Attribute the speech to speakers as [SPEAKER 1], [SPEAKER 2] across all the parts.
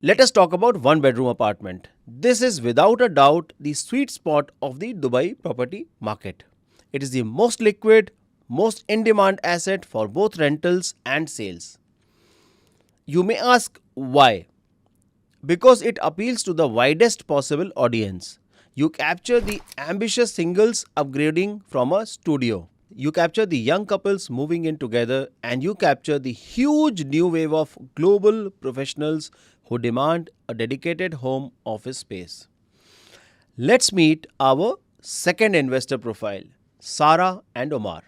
[SPEAKER 1] Let us talk about one bedroom apartment. This is without a doubt the sweet spot of the Dubai property market. It is the most liquid, most in demand asset for both rentals and sales. You may ask why? Because it appeals to the widest possible audience. You capture the ambitious singles upgrading from a studio. You capture the young couples moving in together, and you capture the huge new wave of global professionals who demand a dedicated home office space. Let's meet our second investor profile, Sarah and Omar.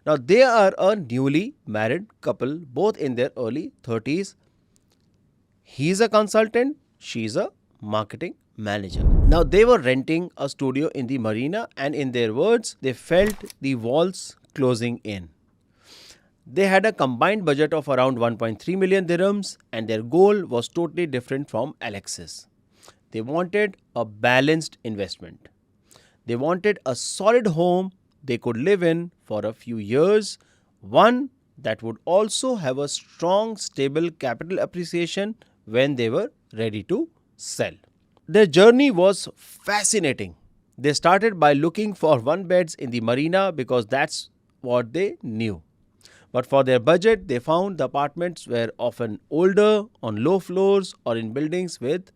[SPEAKER 1] Now, they are a newly married couple, both in their early 30s. He's a consultant, she's a marketing manager. Now, they were renting a studio in the Marina, and in their words, they felt the walls closing in. They had a combined budget of around 1.3 million dirhams, and their goal was totally different from Alex's. They wanted a balanced investment. They wanted a solid home they could live in for a few years, one that would also have a strong, stable capital appreciation when they were ready to sell. Their journey was fascinating. They started by looking for one beds in the marina because that's what they knew. But for their budget, they found the apartments were often older, on low floors, or in buildings with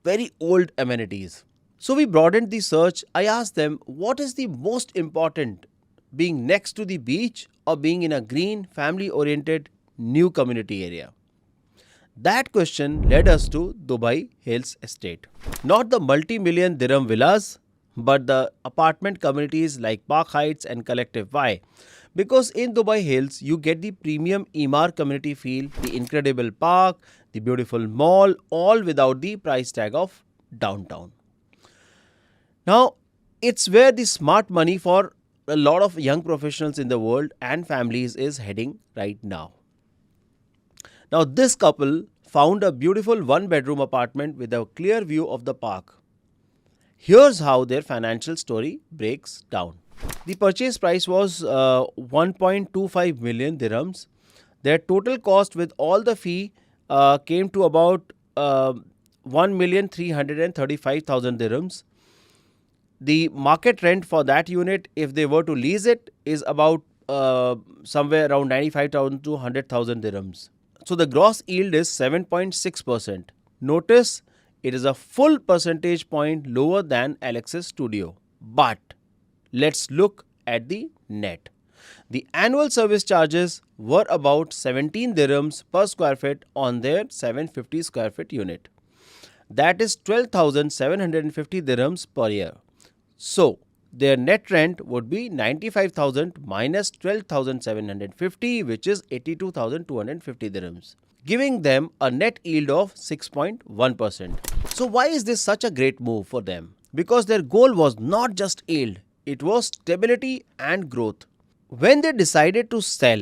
[SPEAKER 1] very old amenities. So we broadened the search. I asked them, what is the most important, being next to the beach or being in a green, family oriented new community area? That question led us to Dubai Hills Estate. Not the multi million dirham villas, but the apartment communities like Park Heights and Collective Y. Because in Dubai Hills, you get the premium Emaar community feel, the incredible park, the beautiful mall, all without the price tag of downtown. Now, it's where the smart money for a lot of young professionals in the world and families is heading right now. Now, this couple found a beautiful one bedroom apartment with a clear view of the park. Here's how their financial story breaks down. The purchase price was 1.25 million dirhams. Their total cost with all the fee came to about 1,335,000 dirhams. The market rent for that unit, if they were to lease it, is about somewhere around 95,000 to 100,000 dirhams. So the gross yield is 7.6%. Notice it is a full percentage point lower than Alex's studio. But let's look at the net. The annual service charges were about 17 dirhams per square feet on their 750 square feet unit. That is 12,750 dirhams per year. So, their net rent would be 95,000 minus 12,750, which is 82,250 dirhams, giving them a net yield of 6.1%. So, why is this such a great move for them? Because their goal was not just yield, it was stability and growth. When they decided to sell,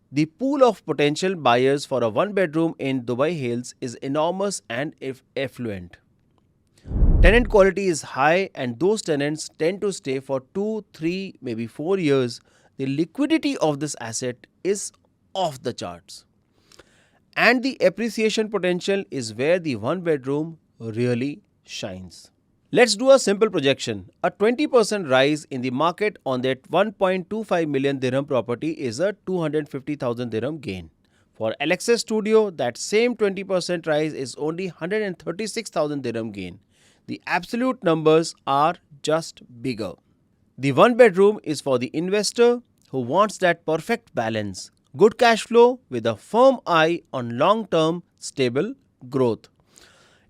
[SPEAKER 1] the pool of potential buyers for a one bedroom in Dubai Hills is enormous and affluent. Tenant quality is high, and those tenants tend to stay for 2, 3, maybe 4 years. The liquidity of this asset is off the charts. And the appreciation potential is where the one bedroom really shines. Let's do a simple projection. A 20% rise in the market on that 1.25 million dirham property is a 250,000 dirham gain. For Alexa's studio, that same 20% rise is only 136,000 dirham gain. The absolute numbers are just bigger. The one bedroom is for the investor who wants that perfect balance, good cash flow with a firm eye on long-term stable growth.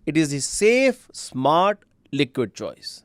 [SPEAKER 1] It is the safe, smart, liquid choice.